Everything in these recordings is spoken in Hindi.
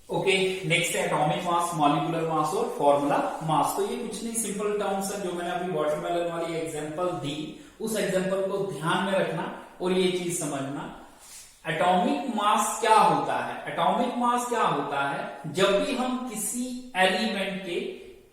ओके, नेक्स्ट है एटॉमिक मास, मॉलिक्यूलर मास और फॉर्मूला मास। तो ये कुछ नहीं, सिंपल टर्म्स है जो मैंने अभी वाटरमेलन वाली एग्जांपल दी, उस एग्जांपल को ध्यान में रखना और ये चीज समझना। एटॉमिक मास क्या होता है? एटॉमिक मास क्या होता है? जब भी हम किसी एलिमेंट के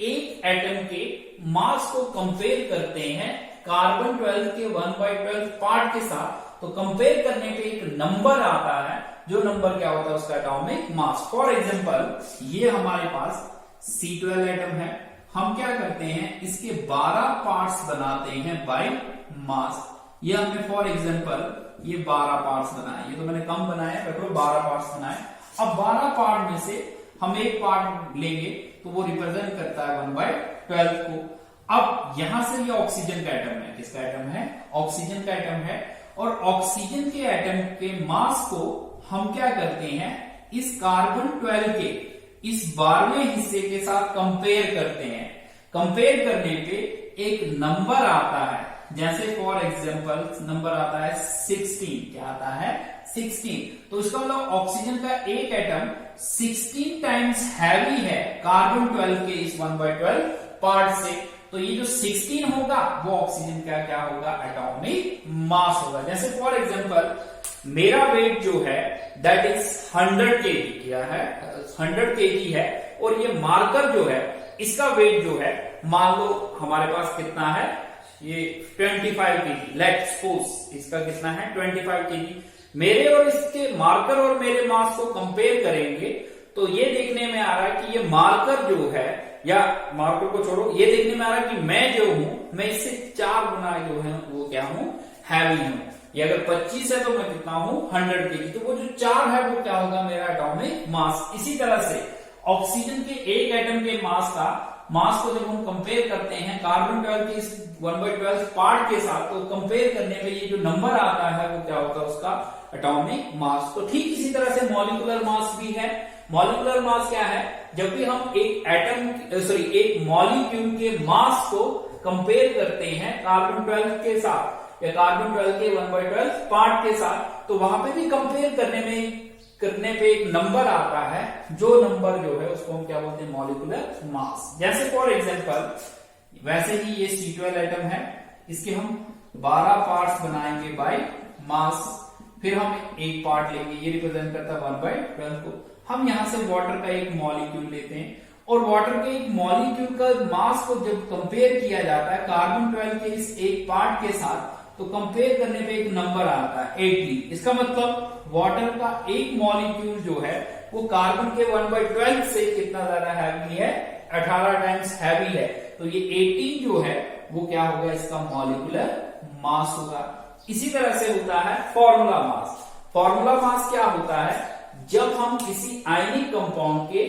एक एटम के मास को कंपेयर करते हैं कार्बन 12 के 1/12 पार्ट के साथ, तो कंपेयर करने पे एक नंबर आता है, जो नंबर क्या होता है उसका एटॉमिक मास। फॉर एग्जांपल ये हमारे पास C12 एटम है, हम क्या करते हैं इसके 12 पार्ट्स बनाते हैं बाय मास। ये हमने फॉर एग्जांपल ये 12 पार्ट्स बनाए, ये तो मैंने कम बनाया, पकड़ो 12 पार्ट्स बनाए। अब 12 पार्ट में से हम एक पार्ट लेंगे तो वो रिप्रेजेंट करता है 1/12 को। अब यहां से ये ऑक्सीजन का एटम है, किसका एटम है? ऑक्सीजन का एटम है। और ऑक्सीजन के एटम के मास को हम क्या करते हैं इस कार्बन 12 के इस 12वें हिस्से के साथ कंपेयर करते हैं। कंपेयर करने पे एक नंबर आता है, जैसे फॉर एग्जांपल नंबर आता है 16। क्या आता है? 16। तो इसका मतलब ऑक्सीजन का एक एटम 16 टाइम्स हैवी है कार्बन 12 के इस 1/12 पार्ट से। तो ये जो 16 होगा वो ऑक्सीजन का क्या होगा? एटॉमिक मास होगा। जैसे फॉर एग्जांपल मेरा वेट जो है दैट इज 100 kg। क्या है? 100 kg है। और ये मार्कर जो है इसका वेट जो है मान लो हमारे पास कितना है, ये 25 kg। लेट्स सपोज इसका कितना है 25 kg। मेरे और इसके मार्कर और मेरे मास को कंपेयर करेंगे तो ये देखने में आ रहा है कि ये मार्कर जो है, या मार्कर को छोड़ो, ये देखने में आ रहा है कि मैं जो हूं मैं इससे 4 गुना जो है वो क्या हूं? हैवी हूं। ये अगर 25 है तो मैं कितना हूं? 100 kg। तो वो जो 4 है वो क्या होगा? मेरा एटॉमिक मास। इसी तरह से ऑक्सीजन के एक एटम के मास को जब हम कंपेयर करते हैं कार्बन 12 के इस 1/12 पार्ट के साथ, तो कंपेयर करने पे ये जो नंबर आता है वो क्या होता है? उसका एटॉमिक मास। तो ठीक इसी तरह से मॉलिक्यूलर मास भी है। मॉलिक्यूलर मास क्या है? जब भी हम एक मॉलिक्यूल के मास को कंपेयर करते हैं कार्बन 12 के साथ या कार्बन 12 के 1/12 पार्ट के साथ, तो वहां पे भी कंपेयर करने पे एक नंबर आता है, जो नंबर जो है उसको हम क्या बोलते हैं? Molecular mass. जैसे फॉर एग्जांपल वैसे ही ये C12 एटम है, इसके हम 12 पार्ट्स बनाएंगे बाय मास। फिर हम एक पार्ट लेंगे, ये रिप्रेजेंट करता है 1/12 को। हम यहां से वाटर का एक मॉलिक्यूल लेते हैं और वाटर के एक मॉलिक्यूल का मास को जब कंपेयर किया जाता है कार्बन 12 के इस एक पार्ट के साथ, तो कंपेयर करने पे एक नंबर आता है 80। इसका मतलब वाटर का एक मॉलिक्यूल जो है वो कार्बन के 1/12 से कितना ज्यादा हैवी है? 18 टाइम्स हैवी है। तो ये 18 जो है वो क्या होगा? इसका मॉलिक्यूलर मास होगा। इसी तरह से होता है फॉर्मूला मास। फॉर्मूला मास क्या होता है? जब हम किसी आयनिक कंपाउंड के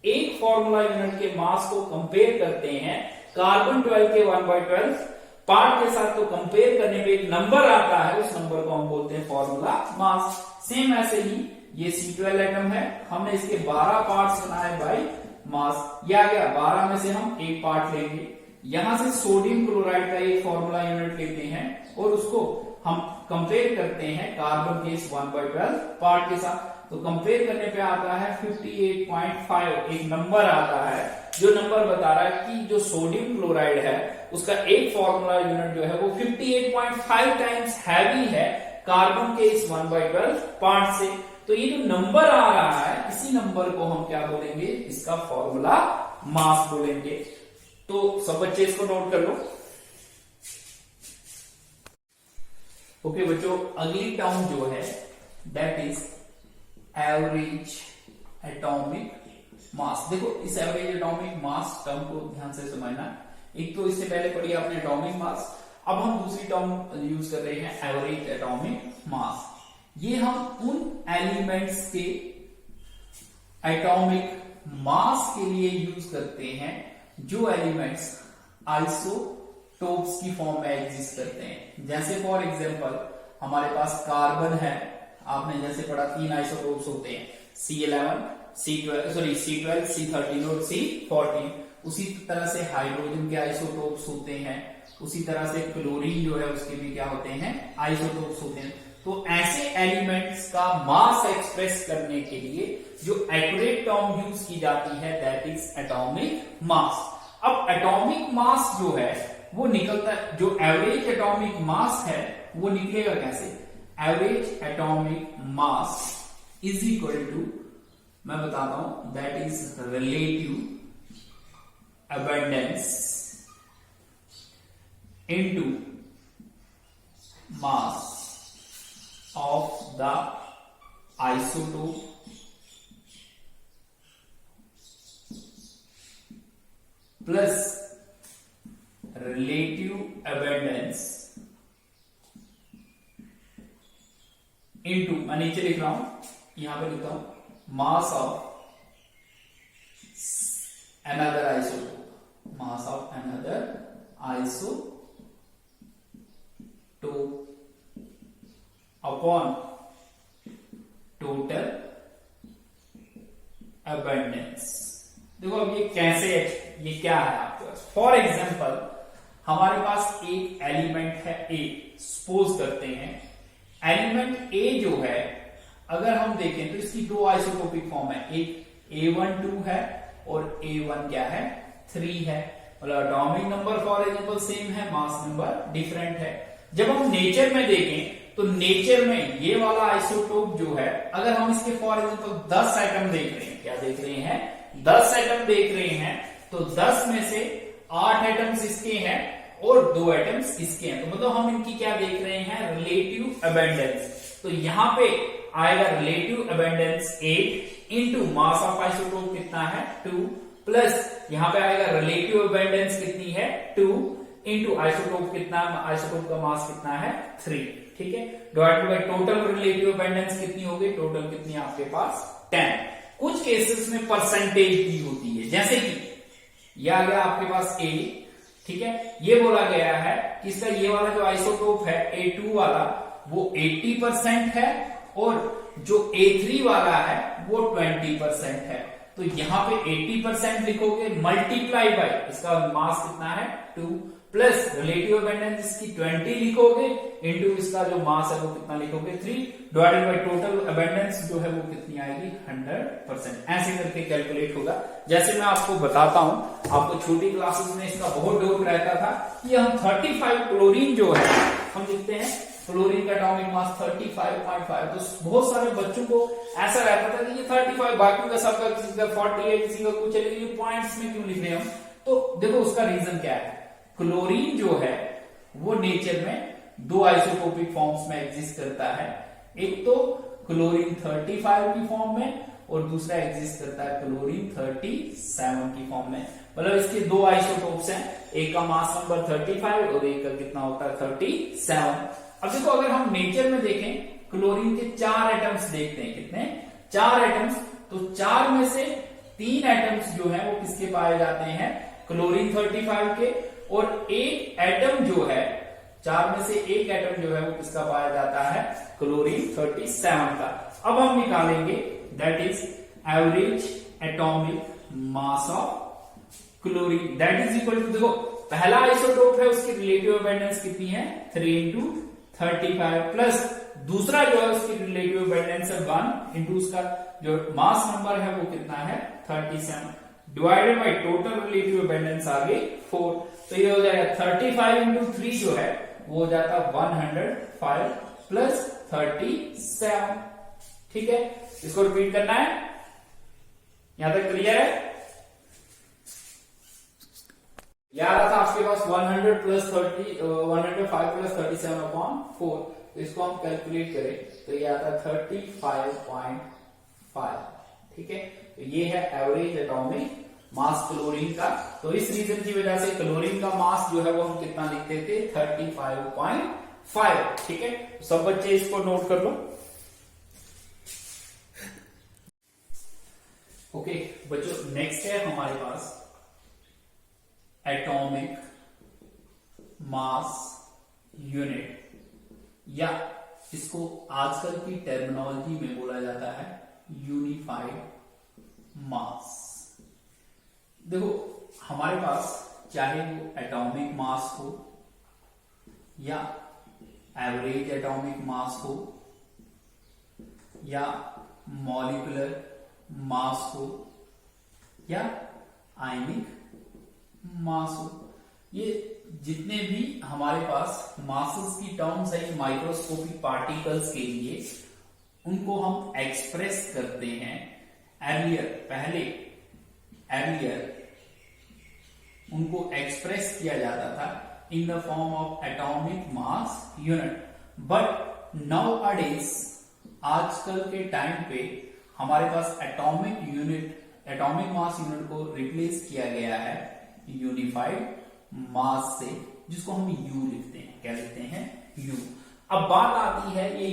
एक फॉर्मूला यूनिट के मास को कंपेयर करते हैं कार्बन 12 के 1/12 पार्ट के साथ, तो कंपेयर करने पे एक नंबर आता है, उस नंबर को हम बोलते हैं फॉर्मूला मास। सेम ऐसे ही ये C12 एटम है, हमने इसके 12 पार्ट्स बनाए बाय मास। ये आ गया 12 में से हम एक पार्ट लेंगे। यहां से सोडियम क्लोराइड का एक फॉर्मूला यूनिट लेते हैं और उसको हम कंपेयर करते हैं कार्बन के इस 1/12 पार्ट के साथ, तो कंपेयर करने पे आता है 58.5। एक नंबर आता है जो नंबर बता रहा है कि जो सोडियम क्लोराइड है उसका एक फॉर्मूला यूनिट जो है वो 58.5 टाइम्स हैवी है कार्बन के इस 1/12 पार्ट से। तो ये जो नंबर आ रहा है, इसी नंबर को हम क्या बोलेंगे? इसका फॉर्मूला मास बोलेंगे। तो सब बच्चे इसको नोट कर लो। ओके बच्चों, अगली टर्म जो है दैट इज एवरेज एटॉमिक मास। देखो इस एवरेज एटॉमिक मास टर्म को ध्यान से समझना। एक तो इससे पहले पढ़ी आपने एटॉमिक मास, अब हम दूसरी टर्म यूज कर रहे हैं एवरेज एटॉमिक मास। ये हम उन एलिमेंट्स के एटॉमिक मास के लिए यूज करते हैं जो एलिमेंट्स आइसोटोप्स की फॉर्म में एग्जिस्ट करते हैं। जैसे फॉर एग्जांपल हमारे पास कार्बन है, आपने जैसे पढ़ा 3 आइसोटोप्स होते हैं, C11, C12, C13 और C14। उसी तरह से हाइड्रोजन के आइसोटोप्स होते हैं, उसी तरह से क्लोरीन जो है उसके भी क्या होते हैं? आइसोटोप्स होते हैं। तो ऐसे एलिमेंट्स का मास एक्सप्रेस करने के लिए जो एक्यूरेट टर्म यूज की जाती है दैट इज एटॉमिक मास। अब एटॉमिक मास जो है वो निकलता है, जो एवरेज एटॉमिक मास है वो निकलेगा कैसे? Average atomic mass is equal to, मैं बताता हूं, that is relative abundance into mass of the isotope plus relative abundance into, मैं नीचे लिख रहा हूं, यहां पे लिखता हूं mass of another isotope, mass of another isotope upon total abundance। देखो अब ये कैसे, ये क्या है आपके पास? फॉर एग्जाम्पल हमारे पास एक एलिमेंट है ए, सपोज करते हैं एलिमेंट ए जो है, अगर हम देखें तो इसकी दो आइसोटोपिक फॉर्म है, एक A1 2 है और A1 क्या है 3 है। मतलब atomic number for example same है, मास नंबर डिफरेंट है। जब हम नेचर में देखें तो नेचर में ये वाला आइसोटोप जो है, अगर हम इसके फॉर एग्जांपल 10 एटम देख रहे हैं, क्या देख रहे हैं 10 एटम देख रहे हैं, तो 10 में से 8 एटम्स इसके हैं और 2 एटम्स इसके हैं, तो मतलब हम इनकी क्या देख रहे हैं रिलेटिव अबेंडेंस। तो यहां पे आएगा relative abundance 8 into mass of isotope कितना है 2, प्लस यहां पे आएगा रिलेटिव अबेंडेंस कितनी है 2 इंटू आइसोटोप कितना, आइसोटोप का मास कितना है 3, ठीक है, divided by total relative abundance कितनी होगी, टोटल कितनी है आपके पास 10। कुछ केसेस में परसेंटेज भी होती है, जैसे कि ये आ गया आपके पास A, ठीक है, ये बोला गया है कि इसका ये वाला जो आइसोटोप है A2 वाला वो 80% है और जो A3 वाला है वो 20% है। तो यहां पे 80% लिखोगे मल्टीप्लाई बाय इसका मास कितना है 2, प्लस रिलेटिव अबेंडेंस इसकी 20 लिखोगे इंटू इसका जो मास है वो कितना लिखोगे 3, डिवाइडेड बाय टोटल अबेंडेंस जो है वो कितनी आएगी 100%। ऐसे करके कैलकुलेट होगा। जैसे मैं आपको बताता हूं, आपको छोटी क्लासेस में इसका बहुत डाउट रहता था कि हम 35 क्लोरीन जो है हम लिखते हैं क्लोरीन का एटॉमिक मास 35.5, तो बहुत सारे बच्चों को ऐसा रहता था कि ये 35, बाकी का सबका किसी का 48, किसी का कुछ, लेकिन ये पॉइंट्स में क्यों लिख रहे हैं हम? तो देखो उसका रीजन क्या है, क्लोरीन जो है वो नेचर में दो आइसोटोपिक फॉर्म्स में एग्जिस्ट करता है, एक तो क्लोरीन 35 की फॉर्म में और दूसरा एग्जिस्ट करता है क्लोरीन 37 की फॉर्म में। मतलब इसके दो आइसोटोप्स हैं, एक का मास नंबर 35 और एक का कितना होता है 37। अब देखो अगर हम नेचर में देखें क्लोरीन के 4 एटम्स देखते हैं, कितने 4 एटम्स, तो 4 में से 3 एटम्स जो है वो किसके पाए जाते हैं क्लोरीन 35 के, और एक एटम जो है 4 में से एक एटम जो है वो किसका पाया जाता है क्लोरीन 37 का। अब हम निकालेंगे that is average atomic mass of chlorine, that is equal to, देखो पहला आइसोटोप है उसकी रिलेटिव अबेंडेंस कितनी है 3 इंटू 35, प्लस दूसरा जो है उसकी रिलेटिव अबेंडेंस है 1 इंटू उसका जो मास नंबर है वो कितना है 37, divided by total relative abundance आ गई 4। तो ये हो जाएगा 35 इंटू 3 जो है वो हो जाता है 105 प्लस 37, ठीक है। इसको रिपीट करना है, यहां तक क्लियर है? याद आता आपके पास 100 प्लस 30 105 प्लस 37/4, तो इसको हम कैलकुलेट करें तो ये आता है 35.5, ठीक है। तो ये है एवरेज एटॉमिक मास क्लोरीन का। तो इस रीजन की वजह से क्लोरीन का मास जो है वो हम कितना लिखते थे 35.5, ठीक है। तो सब बच्चे इसको नोट कर लो। ओके बच्चों, नेक्स्ट है हमारे पास एटॉमिक मास यूनिट, या इसको आजकल की टर्मिनोलॉजी में बोला जाता है यूनिफाइड मास। देखो हमारे पास चाहे वो एटॉमिक मास हो या एवरेज एटॉमिक मास हो या मॉलिक्यूलर मास हो या आयनिक मास हो। ये जितने भी हमारे पास मासेस की टर्म्स है माइक्रोस्कोपिक पार्टिकल्स के लिए, उनको हम एक्सप्रेस करते हैं एर्लियर उनको एक्सप्रेस किया जाता था in the form of atomic mass unit. But now अडेज, आजकल के टाइम पे हमारे पास एटॉमिक मास यूनिट को रिप्लेस किया गया है यूनिफाइड मास से, जिसको हम यू लिखते हैं। क्या लिखते हैं? यू। अब बात आती है ये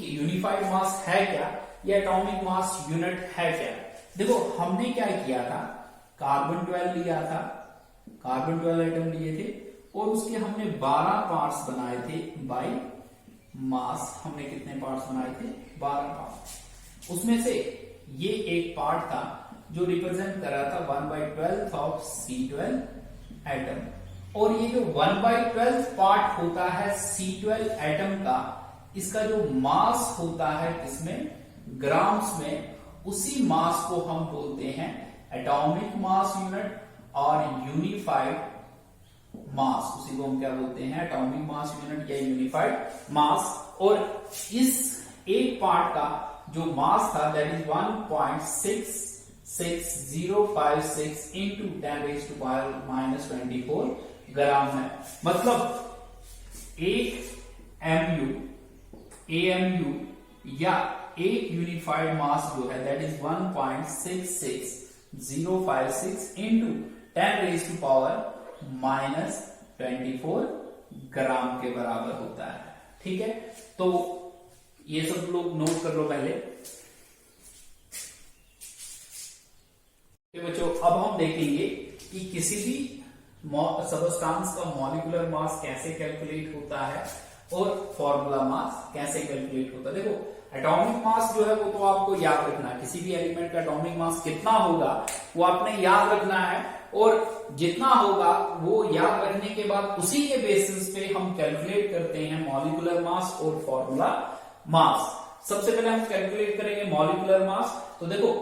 यूनिफाइड मास है क्या, ये एटॉमिक मास यूनिट है क्या? देखो हमने क्या किया था, कार्बन 12 लिया था, कार्बन 12 एटम लिए थे और उसके हमने 12 पार्ट्स बनाए थे बाय मास। हमने कितने पार्ट्स बनाए थे? 12 पार्ट्स। उसमें से ये एक पार्ट था जो रिप्रेजेंट कर रहा था 1/12 ऑफ C12 एटम। और ये जो 1/12 पार्ट होता है C12 एटम का, इसका जो मास होता है किसमें? ग्राम्स में। उसी मास को हम बोलते हैं एटॉमिक मास यूनिट और यूनिफाइड मास। उसी को हम क्या बोलते हैं? एटॉमिक मास यूनिट या यूनिफाइड मास। और इस एक पार्ट का जो मास था दैट इज 1.66056 इंटू 10⁻⁻24 ग्राम है। मतलब एक एएमयू या एक यूनिफाइड मास जो है दैट इज 1.66056 इंटू 10⁻⁻24 ग्राम के बराबर होता है। ठीक है, तो ये सब लोग नोट कर लो पहले। बच्चों अब हम देखेंगे कि किसी भी सबस्टांस का मॉलिक्यूलर मास कैसे कैलकुलेट होता है और फॉर्मूला मास कैसे कैलकुलेट होता है। देखो एटॉमिक मास जो है वो तो आपको याद रखना है, किसी भी एलिमेंट का एटॉमिक मास कितना होगा वो आपने याद रखना है, और जितना होगा वो याद रखने के बाद उसी के बेसिस पे हम कैलकुलेट करते हैं मॉलिक्यूलर मास और फॉर्मूला मास। सबसे पहले हम कैलकुलेट करेंगे मॉलिक्यूलर मास। तो देखो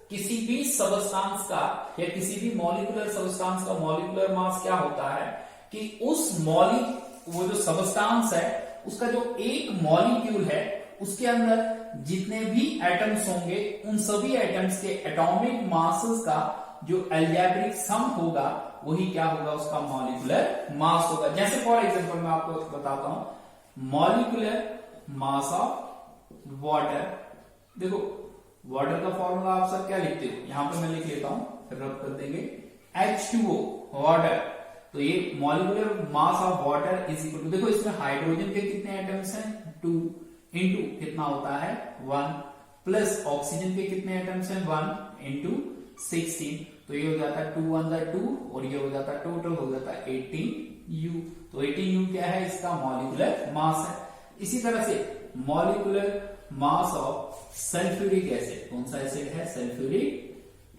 किसी भी सबस्टांस का या किसी भी मॉलिक्यूलर सबस्टांस का मॉलिक्यूलर मास क्या होता है कि वो जो सबस्टांस है उसका जो एक मॉलिक्यूल है उसके अंदर जितने भी एटम्स होंगे उन सभी एटम्स के एटॉमिक मासेस का जो अलजेब्रिक सम होगा वही क्या होगा? उसका मॉलिक्यूलर मास होगा। जैसे फॉर एग्जांपल मैं आपको बताता हूं, मॉलिक्यूलर मास ऑफ वाटर। देखो वाटर का फॉर्मूला आप सब क्या लिखते हो? यहां पे मैं लिख लेता हूं, रब कर देंगे H2O वाटर। तो ये molecular mass of water is equal to, देखो इसमें हाइड्रोजन के कितने एटम्स हैं? 2 इंटू कितना होता है? 1 प्लस ऑक्सीजन के कितने एटम्स हैं? 1 इंटू 16। तो ये हो जाता है 2 1 2 और ये हो जाता है टोटल हो जाता है 18U। तो 18U क्या है? इसका मॉलिक्यूलर मास है। इसी तरह से molecular mass of sulphuric acid, कौन सा एसिड है? Sulphuric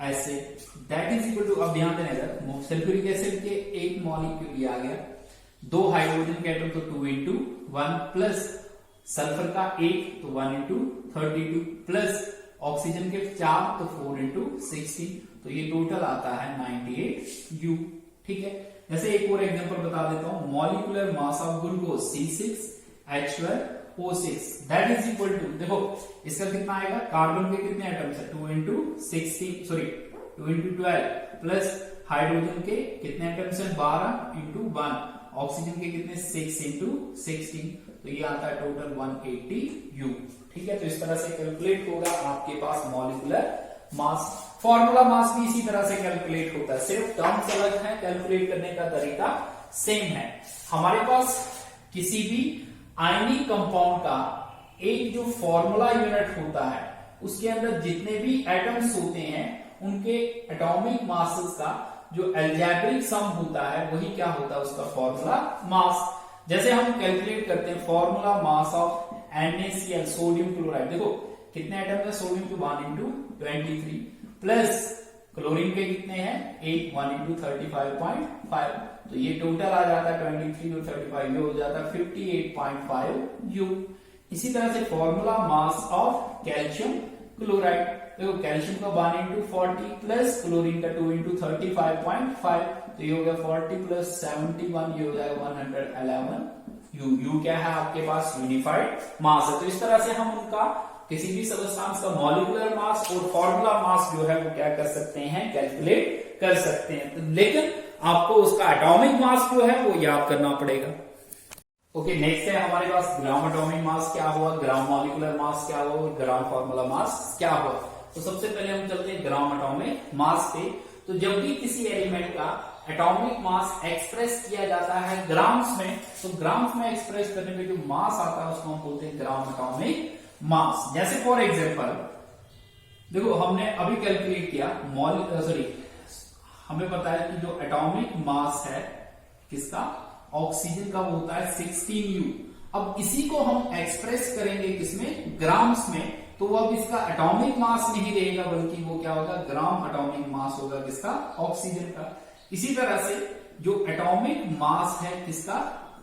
acid, that is equal to, अब ध्यान देना इधर, सल्फ्यूरिक एसिड के एक मॉलिक्यूल ये आ गया, 2 हाइड्रोजन के एटम तो 2 इंटू 1 प्लस सल्फर का 1 तो 1 इंटू 32 प्लस ऑक्सीजन के 4 तो 4 इंटू 16। तो ये टोटल आता है 98U। ठीक है, जैसे एक और एग्जांपल बता देता हूं, molecular mass of glucose C6H12O6 that is equal to, देखो इसका कितना आएगा? कार्बन के कितने एटम्स है? 2 इंटू 12 प्लस हाइड्रोजन के कितने एटम्स है? 12 इंटू 1, ऑक्सीजन के कितने? 6 इंटू 16। तो ये आता है टोटल 180U। ठीक है, तो इस तरह से कैलकुलेट होगा आपके पास मॉलिक्यूलर मास। फॉर्मूला मास भी इसी तरह से कैलकुलेट होता है, सिर्फ टर्म्स अलग है, कैलकुलेट करने का तरीका सेम है। हमारे पास किसी भी आयनिक कंपाउंड का एक जो फॉर्मूला यूनिट होता है उसके अंदर जितने भी एटम्स होते हैं उनके एटॉमिक मासेस का जो अलजेब्रिक सम होता है वही क्या होता है? उसका फॉर्मूला मास। जैसे हम कैलकुलेट करते हैं formula mass of NaCl sodium chloride, देखो कितने एटम है सोडियम के? 1 इंटू 23 प्लस क्लोरीन के कितने हैं? 1 इंटू 35.5। तो ये टोटल आ जाता है 23 और 35, ये हो जाता है 58.5U। इसी तरह से formula mass of calcium chloride, देखो कैल्शियम का 1 इंटू 40 प्लस क्लोरीन का 2 इंटू 35.5, तो ये हो गया 40 प्लस 71, ये हो जाएगा 111 यू। यू क्या है आपके पास, यूनिफाइड मास है। तो इस तरह से हम उनका किसी भी सब्सटेंस का मॉलिक्यूलर मास और फॉर्मूला मास जो है वो क्या कर सकते हैं, कैलकुलेट कर सकते हैं। तो लेकिन आपको उसका एटॉमिक मास जो है वो याद करना पड़ेगा। ओके, नेक्स्ट है हमारे पास ग्राम एटॉमिक मास क्या हुआ, ग्राम मॉलिक्यूलर मास क्या हुआ और ग्राम फॉर्मूला मास क्या हुआ। तो सबसे पहले हम चलते हैं ग्राम एटॉमिक मास पे। तो जब भी किसी एलिमेंट का एटॉमिक मास एक्सप्रेस किया जाता है ग्राम्स में, तो ग्राम्स में एक्सप्रेस करने में जो मास आता है उसको हम बोलते हैं ग्राम एटॉमिक मास। जैसे फॉर एग्जांपल देखो हमने अभी कैलकुलेट किया हमें पता है कि जो एटॉमिक मास है किसका, ऑक्सीजन का, वो होता है 16U। अब इसी को हम एक्सप्रेस करेंगे किसमें, ग्राम्स में, तो वो अब इसका एटॉमिक मास नहीं रहेगा बल्कि वो क्या होगा, ग्राम एटॉमिक मास होगा किसका, ऑक्सीजन का। इसी तरह से जो एटॉमिक मास है किसका,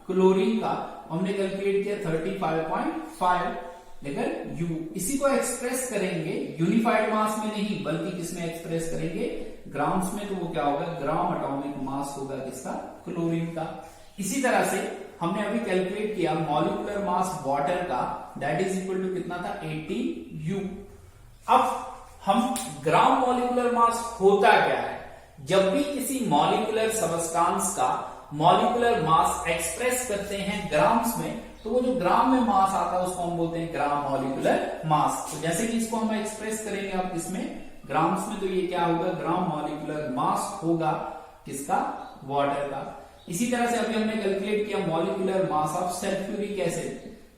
क्लोरीन का, हमने कैलकुलेट किया 35.5, लेकिन यू इसी को एक्सप्रेस करेंगे यूनिफाइड मास में नहीं बल्कि किसमें एक्सप्रेस करेंगे, ग्राम्स में, तो वो क्या होगा, ग्राम एटॉमिक मास होगा किसका, क्लोरीन का। इसी तरह से हमने अभी कैलकुलेट किया मॉलिक्यूलर मास वाटर का, दैट इज इक्वल टू कितना था, 80U। अब हम ग्राम मॉलिक्यूलर मास होता क्या है, जब भी किसी मॉलिक्यूलर सब्सटेंस का मॉलिक्यूलर मास एक्सप्रेस करते हैं ग्राम्स में, तो वो जो ग्राम में मास आता है उसको हम बोलते हैं ग्राम मॉलिक्यूलर मास। तो जैसे कि इसको हम एक्सप्रेस करेंगे आप किसमें, ग्राम्स में, तो ये क्या होगा, ग्राम मॉलिक्यूलर मास होगा किसका, वाटर का। इसी तरह से अभी हमने कैलकुलेट किया molecular mass of sulphuric acid,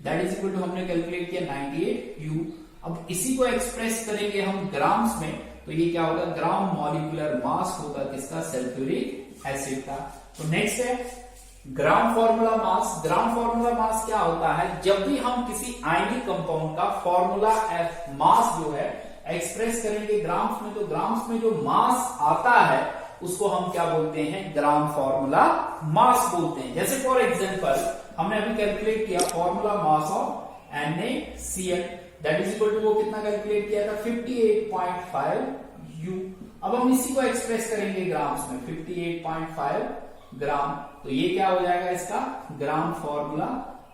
that is equal to हमने कैलकुलेट किया 98U। अब इसी को एक्सप्रेस करेंगे हम ग्राम्स में, तो ये क्या होगा, ग्राम मॉलिक्यूलर मास होगा किसका, सल्फ्यूरिक एसिड का। तो नेक्स्ट है gram formula mass. Gram formula mass क्या होता है, जब भी हम किसी आयनिक कंपाउंड का फॉर्मूला मास जो है एक्सप्रेस करेंगे ग्राम्स में, तो ग्राम्स में जो मास आता है उसको हम क्या बोलते हैं, ग्राम फॉर्मूला मास बोलते हैं। जैसे फॉर एग्जांपल हमने अभी कैलकुलेट किया formula mass of NaCl, that is equal to वो कितना कैलकुलेट किया था, 58.5U। अब हम इसी को एक्सप्रेस करेंगे ग्राम्स में, 58.5 ग्राम, तो ये क्या हो जाएगा इसका, gram formula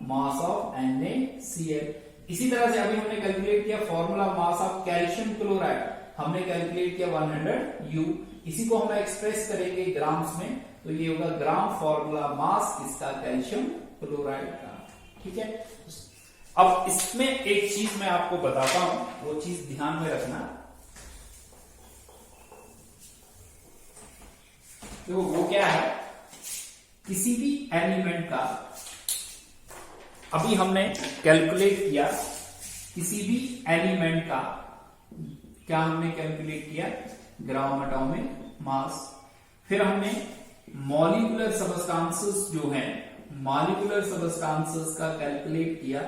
mass of NaCl। इसी तरह से अभी हमने कैलकुलेट किया formula mass of calcium chloride, हमने कैलकुलेट किया 100U। इसी को हम एक्सप्रेस करेंगे ग्राम्स में, तो ये होगा ग्राम फॉर्मूला मास किसका, कैल्शियम क्लोराइड का। ठीक है, अब इसमें एक चीज मैं आपको बताता हूं, वो चीज ध्यान में रखना। तो वो क्या है, किसी भी एलिमेंट का, अभी हमने कैलकुलेट किया किसी भी एलिमेंट का, क्या हमने कैलकुलेट किया, ग्राम एटॉमिक मास। फिर हमने मॉलिक्यूलर सब्सटेंसेस जो हैं, मॉलिक्यूलर सब्सटेंसेस का कैलकुलेट किया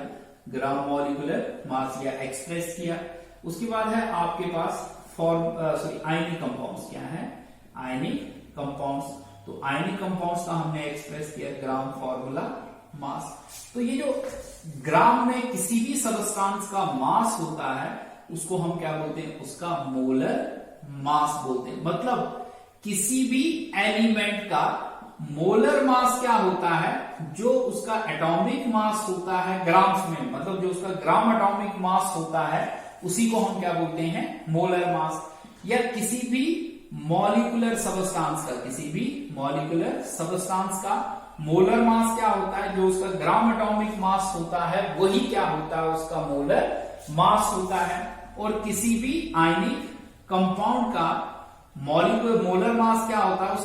ग्राम मॉलिक्यूलर मास या एक्सप्रेस किया। उसके बाद है आपके पास आयनिक कंपाउंड्स, क्या है, आयनिक कंपाउंड्स। तो आयनिक कंपाउंड्स का हमने एक्सप्रेस किया ग्राम फॉर्मूला मास। तो ये जो ग्राम में किसी भी सब्सटेंस का मास होता है उसको हम क्या बोलते हैं, उसका मोलर मास बोलते हैं। मतलब किसी भी एलिमेंट का मोलर मास क्या होता है, जो उसका एटॉमिक मास होता है ग्राम्स में, मतलब जो उसका ग्राम एटॉमिक मास होता है उसी को हम क्या बोलते हैं, मोलर मास। या किसी भी मॉलिक्यूलर सब्सटेंस का, किसी भी मॉलिक्यूलर सब्सटेंस का मोलर मास क्या होता है, जो उसका ग्राम एटॉमिक मास होता है वही क्या होता है, उसका मोलर मास होता है। और किसी भी आयनिक कंपाउंड का मॉलिक्यूलर मोलर मास क्या होता है, उस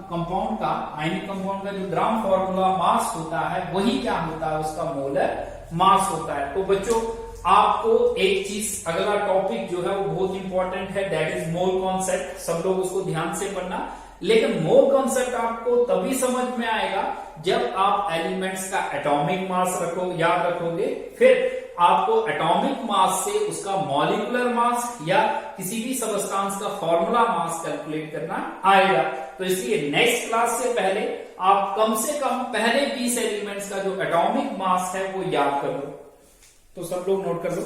कंपाउंड का, आयनिक कंपाउंड का जो ग्राम फॉर्मूला मास होता है वही क्या होता है, उसका मोलर मास होता है। तो बच्चों आपको एक चीज, अगला टॉपिक जो है वो बहुत इंपॉर्टेंट है, दैट इज मोल कॉन्सेप्ट। सब लोग उसको ध्यान से पढ़ना। लेकिन मोल कॉन्सेप्ट आपको तभी समझ में आएगा जब आप एलिमेंट्स का एटॉमिक मास याद रखोगे, फिर आपको एटॉमिक मास से उसका मॉलिक्यूलर मास या किसी भी सब्सटेंस का फॉर्मूला मास कैलकुलेट करना आएगा। तो इसलिए नेक्स्ट क्लास से पहले आप कम से कम पहले 20 एलिमेंट्स का जो एटॉमिक मास है वो याद कर लो। तो सब लोग नोट कर लो।